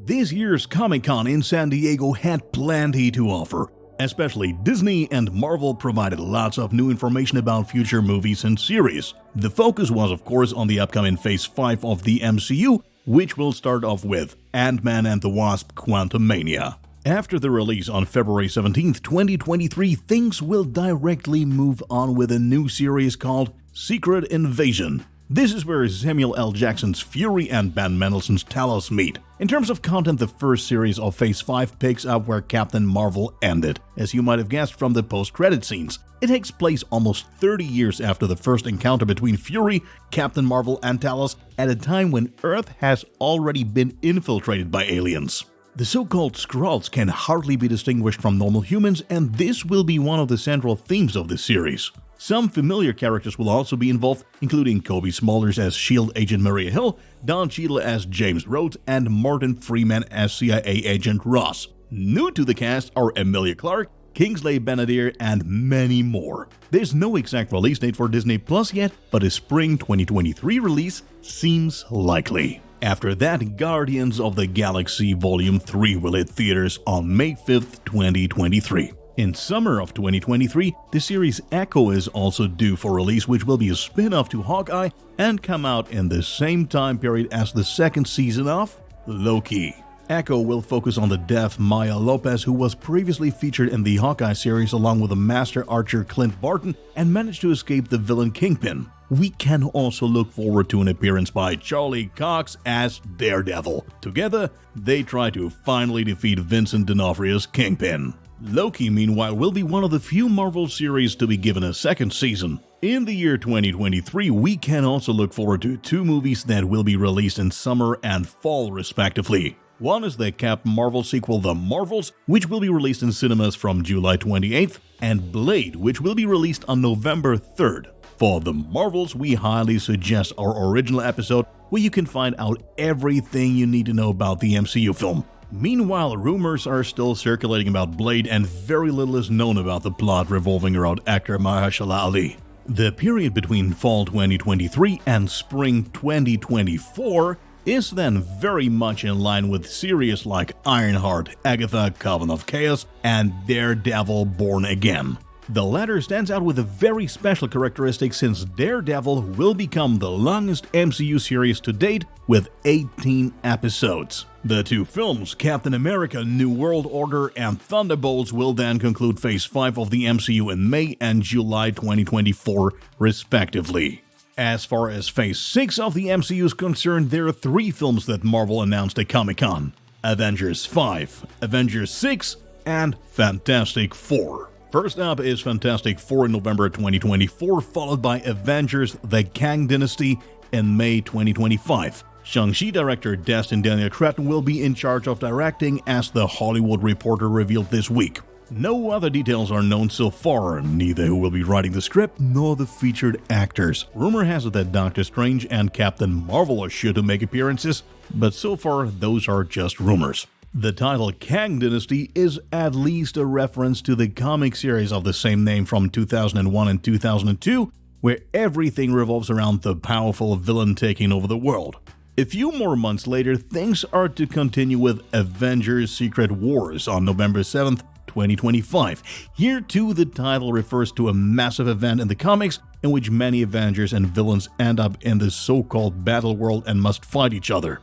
This year's Comic-Con in San Diego had plenty to offer. Especially Disney and Marvel provided lots of new information about future movies and series. The focus was of course on the upcoming Phase 5 of the MCU, which will start off with Ant-Man and the Wasp: Quantumania. After the release on February 17, 2023, things will directly move on with a new series called Secret Invasion. This is where Samuel L. Jackson's Fury and Ben Mendelsohn's Talos meet. In terms of content, the first series of Phase 5 picks up where Captain Marvel ended, as you might have guessed from the post-credit scenes. It takes place almost 30 years after the first encounter between Fury, Captain Marvel, and Talos, at a time when Earth has already been infiltrated by aliens. The so-called Skrulls can hardly be distinguished from normal humans, and this will be one of the central themes of this series. Some familiar characters will also be involved, including Kobe Smulders as S.H.I.E.L.D. agent Maria Hill, Don Cheadle as James Rhodes, and Martin Freeman as CIA agent Ross. New to the cast are Emilia Clarke, Kingsley Ben-Adir, and many more. There's no exact release date for Disney Plus yet, but a spring 2023 release seems likely. After that, Guardians of the Galaxy Volume 3 will hit theaters on May 5th, 2023. In summer of 2023, the series Echo is also due for release, which will be a spin-off to Hawkeye and come out in the same time period as the second season of Loki. Echo will focus on the deaf Maya Lopez, who was previously featured in the Hawkeye series along with the master archer Clint Barton and managed to escape the villain Kingpin. We can also look forward to an appearance by Charlie Cox as Daredevil. Together, they try to finally defeat Vincent D'Onofrio's Kingpin. Loki, meanwhile, will be one of the few Marvel series to be given a second season. In the year 2023, we can also look forward to two movies that will be released in summer and fall respectively. One is the Captain Marvel sequel The Marvels, which will be released in cinemas from July 28th, and Blade, which will be released on November 3rd. For The Marvels, we highly suggest our original episode where you can find out everything you need to know about the MCU film. Meanwhile, rumors are still circulating about Blade and very little is known about the plot revolving around actor Mahershala Ali. The period between fall 2023 and spring 2024 is then very much in line with series like Ironheart, Agatha, Coven of Chaos, and Daredevil Born Again. The latter stands out with a very special characteristic since Daredevil will become the longest MCU series to date with 18 episodes. The two films, Captain America: New World Order and Thunderbolts, will then conclude Phase 5 of the MCU in May and July 2024, respectively. As far as Phase 6 of the MCU is concerned, there are three films that Marvel announced at Comic-Con: Avengers 5, Avengers 6, and Fantastic Four. First up is Fantastic Four in November 2024, followed by Avengers: The Kang Dynasty in May 2025. Shang-Chi director Destin Daniel Cretton will be in charge of directing, as The Hollywood Reporter revealed this week. No other details are known so far, neither who will be writing the script nor the featured actors. Rumor has it that Doctor Strange and Captain Marvel are sure to make appearances, but so far those are just rumors. The title Kang Dynasty is at least a reference to the comic series of the same name from 2001 and 2002, where everything revolves around the powerful villain taking over the world. A few more months later, things are to continue with Avengers: Secret Wars on November 7th, 2025. Here too, the title refers to a massive event in the comics in which many Avengers and villains end up in the so-called battle world and must fight each other.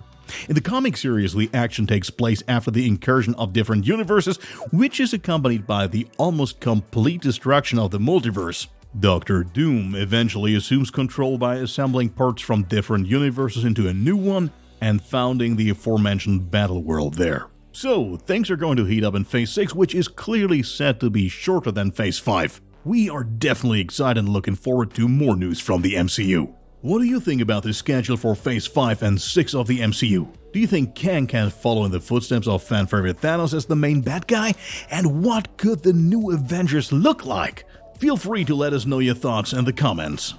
In the comic series, the action takes place after the incursion of different universes, which is accompanied by the almost complete destruction of the multiverse. Doctor Doom eventually assumes control by assembling parts from different universes into a new one and founding the aforementioned battle world there. So, things are going to heat up in Phase 6, which is clearly said to be shorter than Phase 5. We are definitely excited and looking forward to more news from the MCU. What do you think about the schedule for Phase 5 and 6 of the MCU? Do you think Kang can follow in the footsteps of fan favorite Thanos as the main bad guy? And what could the new Avengers look like? Feel free to let us know your thoughts in the comments.